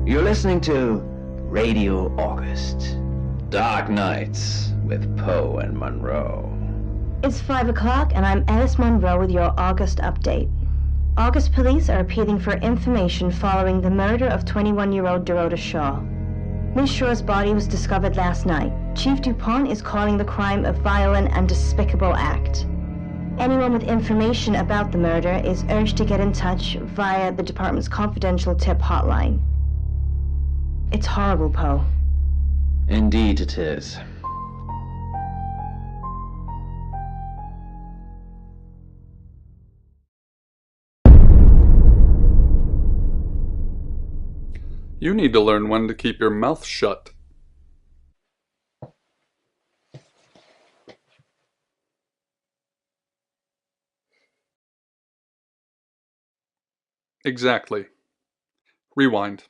You're listening to Radio August. Dark Nights with Poe and Monroe. It's 5 o'clock and I'm Alice Monroe with your August update. August police are appealing for information following the murder of 21-year-old Dorota Shaw. Miss Shaw's body was discovered last night. Chief DuPont is calling the crime a violent and despicable act. Anyone with information about the murder is urged to get in touch via the department's confidential tip hotline. It's horrible, Poe. Indeed it is. You need to learn when to keep your mouth shut. Exactly. Rewind.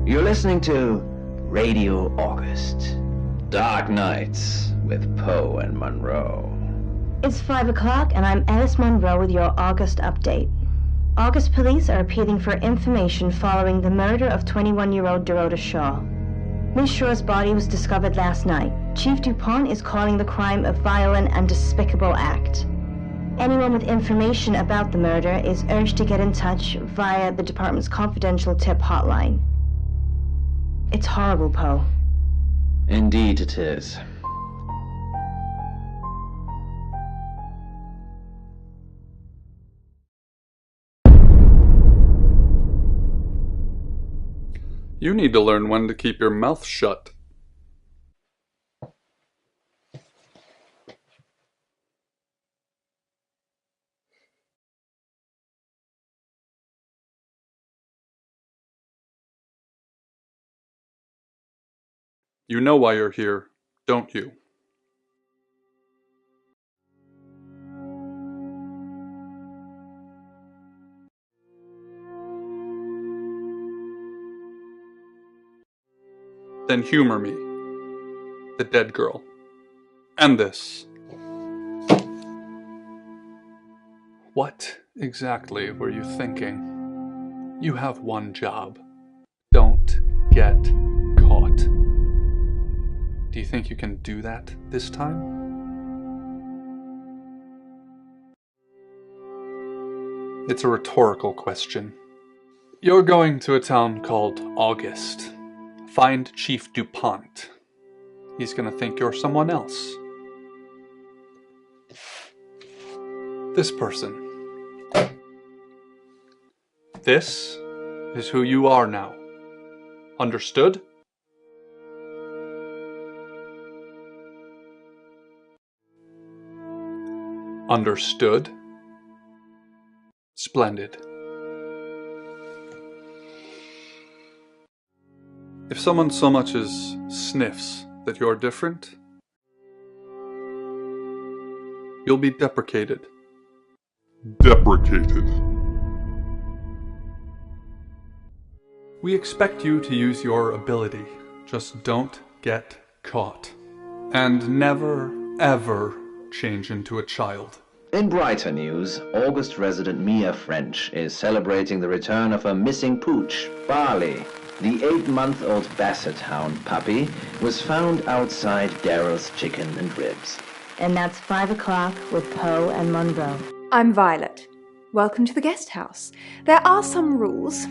You're listening to Radio August. Dark Nights with Poe and Monroe. It's 5 o'clock and I'm Alice Monroe with your August update. August police are appealing for information following the murder of 21-year-old Dorota Shaw. Miss Shaw's body was discovered last night. Chief DuPont is calling the crime a violent and despicable act. Anyone with information about the murder is urged to get in touch via the department's confidential tip hotline. It's horrible, Poe. Indeed it is. You need to learn when to keep your mouth shut. You know why you're here, don't you? Then humor me, the dead girl, and this. What exactly were you thinking? You have one job. Don't get caught. Do you think you can do that this time? It's a rhetorical question. You're going to a town called August. Find Chief DuPont. He's gonna think you're someone else. This person. This is who you are now. Understood? Understood? Splendid. If someone so much as sniffs that you're different, you'll be deprecated. Deprecated. We expect you to use your ability. Just don't get caught. And never, ever change into a child. In brighter news, August resident Mia French is celebrating the return of her missing pooch, Barley. The 8-month-old Basset Hound puppy was found outside Daryl's Chicken and Ribs. And that's 5 o'clock with Poe and Monroe. I'm Violet. Welcome to the guest house. There are some rules.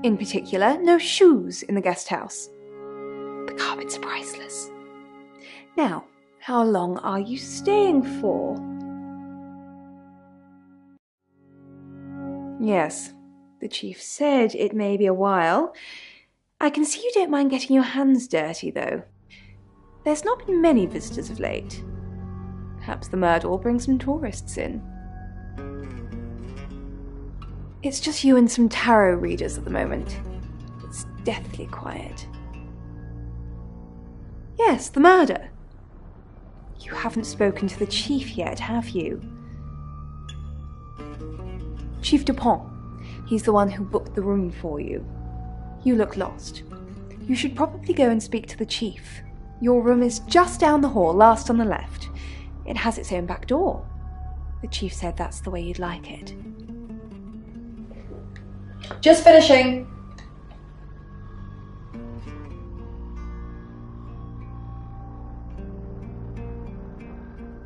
In particular, no shoes in the guest house. The carpets are priceless. Now, how long are you staying for? Yes, the chief said it may be a while. I can see you don't mind getting your hands dirty, though. There's not been many visitors of late. Perhaps the murder will bring some tourists in. It's just you and some tarot readers at the moment. It's deathly quiet. Yes, the murder. You haven't spoken to the chief yet, have you? Chief DuPont, He's the one who booked the room for you. You look lost. You should probably go and speak to the chief. Your room is just down the hall, last on the left. It has its own back door. The chief said that's the way you'd like it. Just finishing.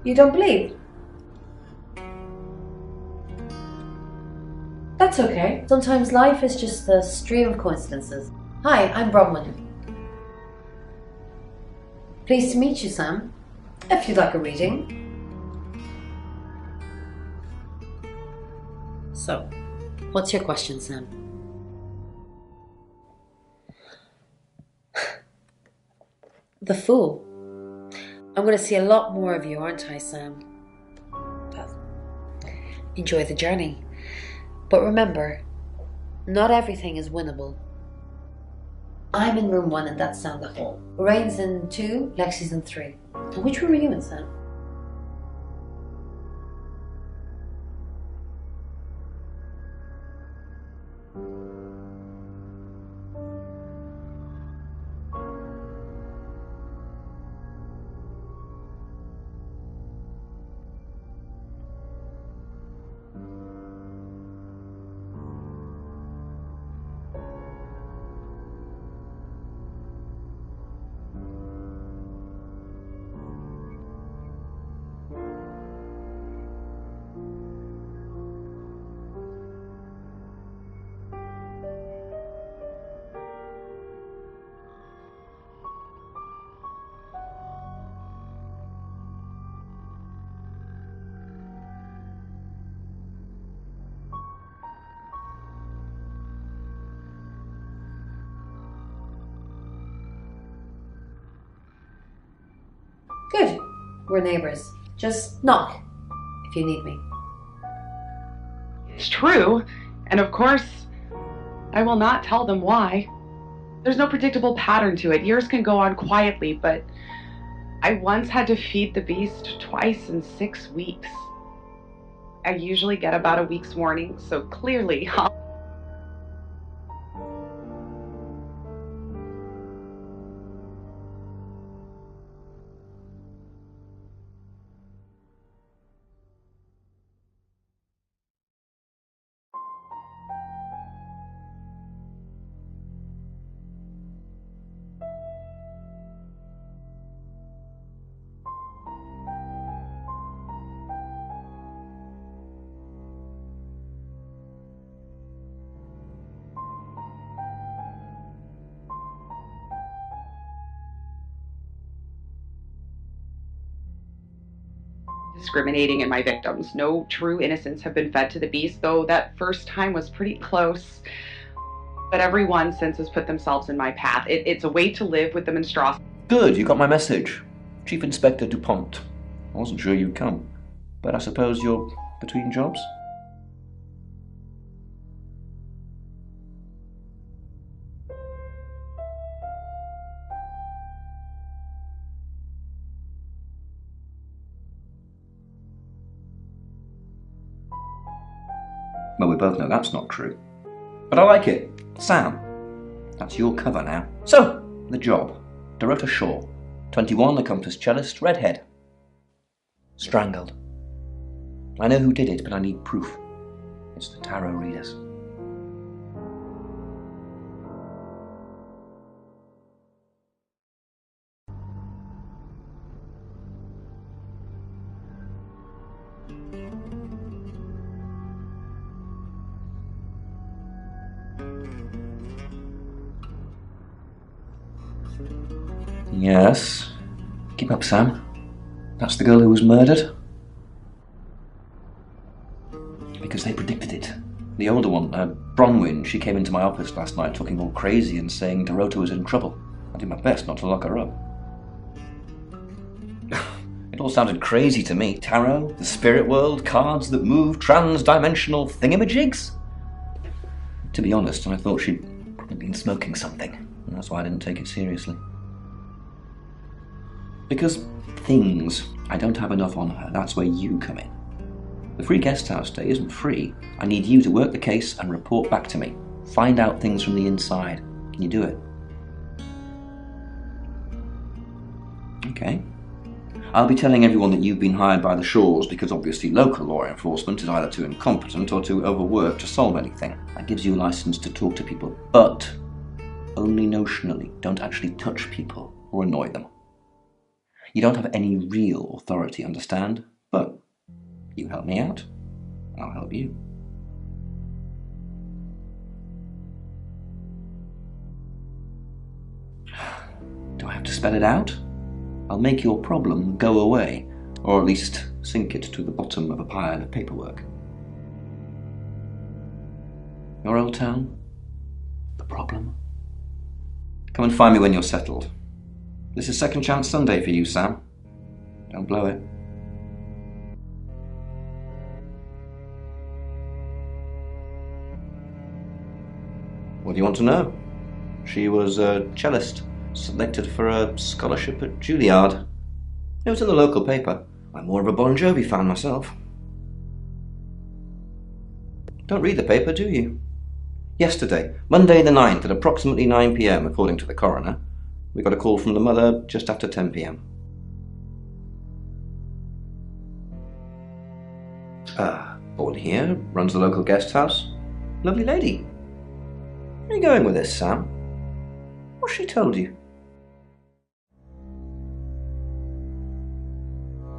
You don't believe? That's okay. Sometimes life is just a stream of coincidences. Hi, I'm Bronwyn. Pleased to meet you, Sam. If you'd like a reading. So, what's your question, Sam? The Fool. I'm going to see a lot more of you, aren't I, Sam? Well, enjoy the journey. But remember, not everything is winnable. I'm in room 1 and that's down the hall. Lorraine's in 2, Lexi's in 3. And which room are you in, Sam? Good. We're neighbors. Just knock if you need me. It's true, and of course, I will not tell them why. There's no predictable pattern to it. Years can go on quietly, but I once had to feed the beast twice in 6 weeks. I usually get about a week's warning, so clearly I'll... discriminating in my victims. No true innocents have been fed to the beast, though that first time was pretty close. But everyone since has put themselves in my path. It's a way to live with the monstrosity. Good, you got my message. Chief Inspector DuPont. I wasn't sure you'd come, but I suppose you're between jobs? Well, we both know that's not true. But I like it. Sam, that's your cover now. So, the job. Dorota Shaw, 21, accomplished cellist, redhead. Strangled. I know who did it, but I need proof. It's the tarot readers. Yes. Keep up, Sam. That's the girl who was murdered. Because they predicted it. The older one, Bronwyn, she came into my office last night talking all crazy and saying Dorota was in trouble. I did my best not to lock her up. It all sounded crazy to me. Tarot, the spirit world, cards that move, trans-dimensional thingamajigs. To be honest, I thought she'd probably been smoking something, and that's why I didn't take it seriously. Because things, I don't have enough on her. That's where you come in. The free guest house stay isn't free. I need you to work the case and report back to me. Find out things from the inside. Can you do it? Okay. I'll be telling everyone that you've been hired by the Shaws because obviously local law enforcement is either too incompetent or too overworked to solve anything. That gives you a license to talk to people, but only notionally. Don't actually touch people or annoy them. You don't have any real authority, understand? But you help me out, I'll help you. Do I have to spell it out? I'll make your problem go away, or at least sink it to the bottom of a pile of paperwork. Your old town? The problem? Come and find me when you're settled. This is Second Chance Sunday for you, Sam. Don't blow it. What do you want to know? She was a cellist, selected for a scholarship at Juilliard. It was in the local paper. I'm more of a Bon Jovi fan myself. Don't read the paper, do you? Yesterday, Monday the 9th at approximately 9 p.m, according to the coroner, we got a call from the mother just after 10 p.m. Born here, runs the local guest house. Lovely lady. Where are you going with this, Sam? What's she told you?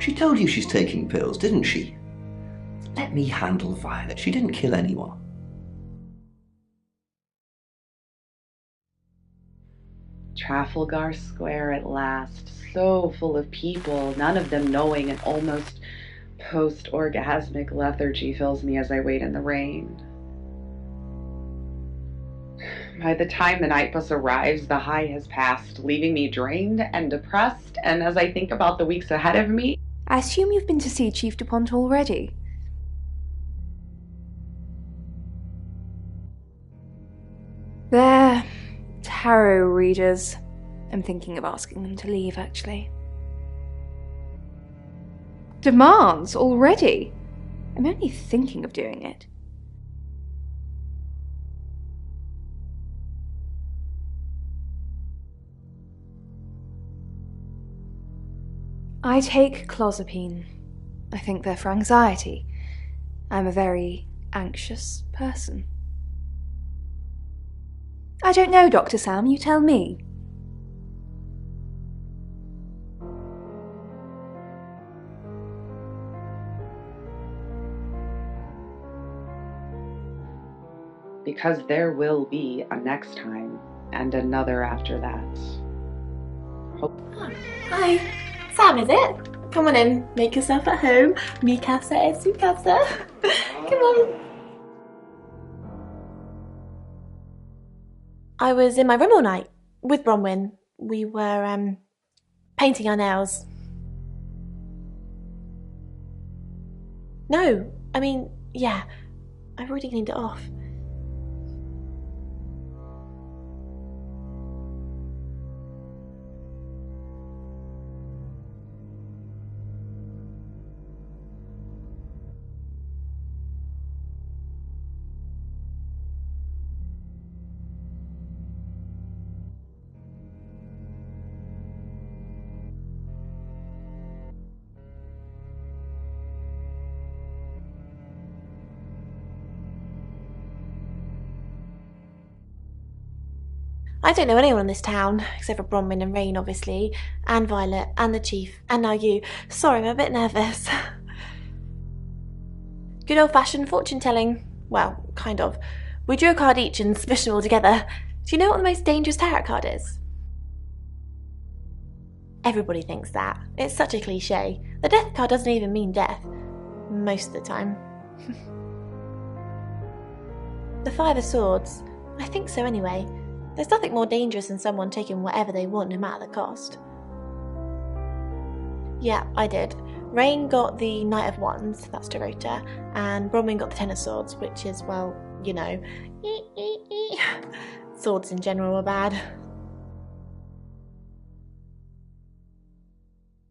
She told you she's taking pills, didn't she? Let me handle Violet. She didn't kill anyone. Trafalgar Square at last. So full of people, none of them knowing an almost post-orgasmic lethargy fills me as I wait in the rain. By the time the night bus arrives, the high has passed, leaving me drained and depressed, and as I think about the weeks ahead of me... I assume you've been to see Chief DuPont already? They're tarot readers. I'm thinking of asking them to leave, actually. Demands already? I'm only thinking of doing it. I take clozapine. I think they're for anxiety. I'm a very anxious person. I don't know, Dr. Sam, you tell me. Because there will be a next time, and another after that. Hi, Sam, is it? Come on in, make yourself at home. Mi casa es su casa. Come on. I was in my room all night with Bronwyn. We were painting our nails. No, I mean, yeah, I've already cleaned it off. I don't know anyone in this town, except for Bronwyn and Rain, obviously, and Violet, and the Chief, and now you. Sorry, I'm a bit nervous. Good old-fashioned fortune-telling. Well, kind of. We drew a card each and smushed them all together. Do you know what the most dangerous tarot card is? Everybody thinks that. It's such a cliché. The death card doesn't even mean death. Most of the time. The Five of Swords. I think so anyway. There's nothing more dangerous than someone taking whatever they want, no matter the cost. Yeah, I did. Rain got the Knight of Wands, that's Dorota, and Bronwyn got the Ten of Swords, which is, well, you know, swords in general are bad.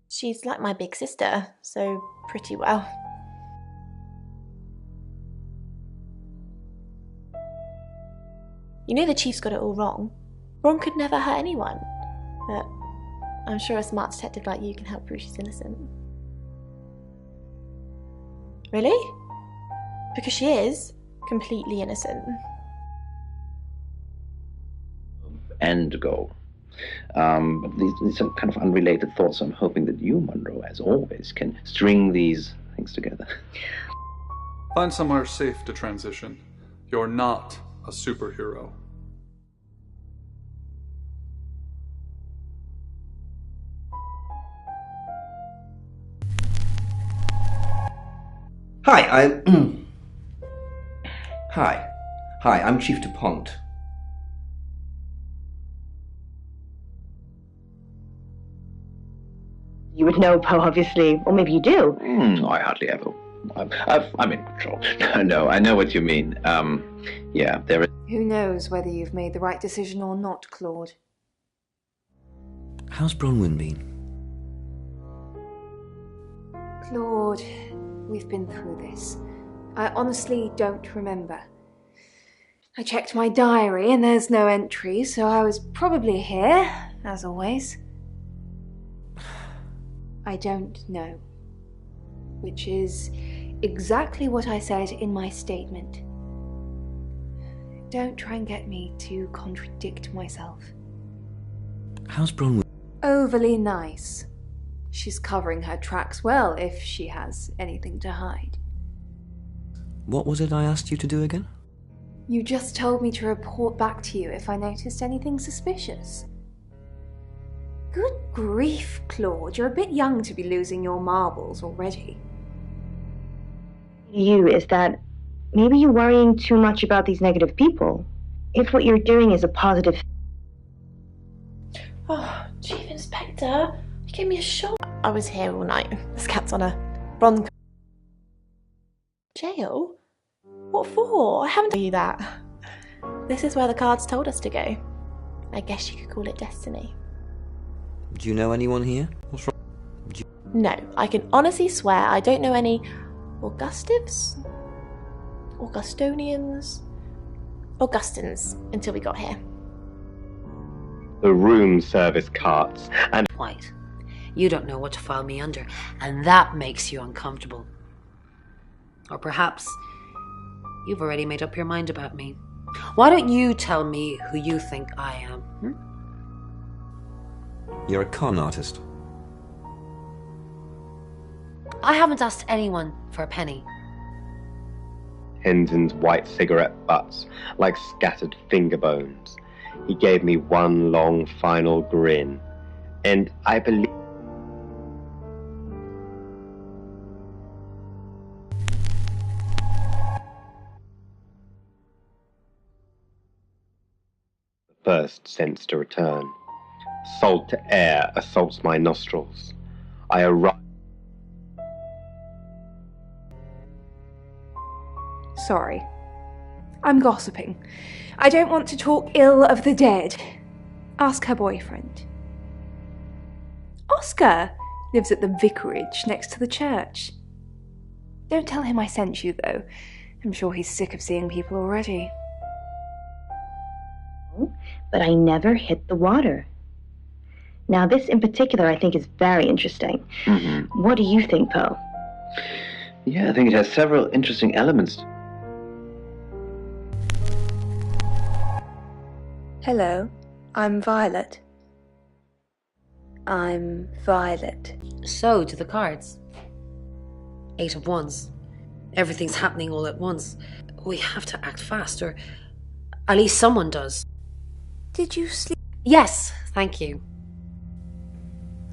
She's like my big sister, so pretty well. You know the Chief's got it all wrong. Ron could never hurt anyone. But I'm sure a smart detective like you can help prove she's innocent. Really? Because she is completely innocent. End goal. But these are kind of unrelated thoughts. I'm hoping that you, Monroe, as always, can string these things together. Find somewhere safe to transition. You're not a superhero. Hi, I'm Chief DuPont. You would know, Poe, obviously. Or maybe you do. I hardly ever. I'm in control. No, I know what you mean. Yeah, there is... Who knows whether you've made the right decision or not, Claude? How's Bronwyn been? Claude, we've been through this. I honestly don't remember. I checked my diary and there's no entry, so I was probably here, as always. I don't know. Which is exactly what I said in my statement. Don't try and get me to contradict myself. How's Bronwyn? Overly nice. She's covering her tracks well if she has anything to hide. What was it I asked you to do again? You just told me to report back to you if I noticed anything suspicious. Good grief, Claude, you're a bit young to be losing your marbles already. You is that maybe you're worrying too much about these negative people. If what you're doing is a positive... Oh, Chief Inspector, you gave me a shock. I was here all night. This cat's on a Ron... Jail? What for? I haven't told you that. This is where the cards told us to go. I guess you could call it destiny. Do you know anyone here? What's wrong? No, I can honestly swear I don't know any Augustives? Augustonians? Augustins until we got here. The room service carts and... White, you don't know what to file me under, and that makes you uncomfortable. Or perhaps you've already made up your mind about me. Why don't you tell me who you think I am? You're a con artist. I haven't asked anyone for a penny. Hendon's white cigarette butts like scattered finger bones. He gave me one long final grin, and I believe... The first sense to return. Salt to air assaults my nostrils. I arrive... Sorry. I'm gossiping. I don't want to talk ill of the dead. Ask her boyfriend. Oscar lives at the vicarage next to the church. Don't tell him I sent you, though. I'm sure he's sick of seeing people already. But I never hit the water. Now, this in particular I think is very interesting. What do you think, Poe? Yeah, I think it has several interesting elements. Hello, I'm Violet. I'm Violet. So, to the cards. 8 of Wands. Everything's happening all at once. We have to act fast, or at least someone does. Did you sleep? Yes, thank you.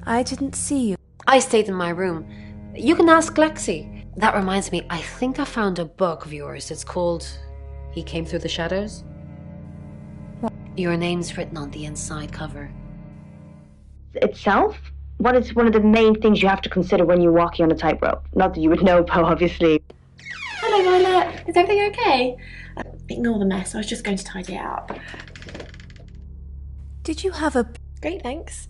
I didn't see you. I stayed in my room. You can ask Lexi. That reminds me, I think I found a book of yours. It's called He Came Through the Shadows. Your name's written on the inside cover. Itself? What is one of the main things you have to consider when you're walking on a tightrope? Not that you would know, Poe, obviously. Hello, Violet. Is everything okay? Ignore the mess. I was just going to tidy it up. Did you have a... Great, thanks.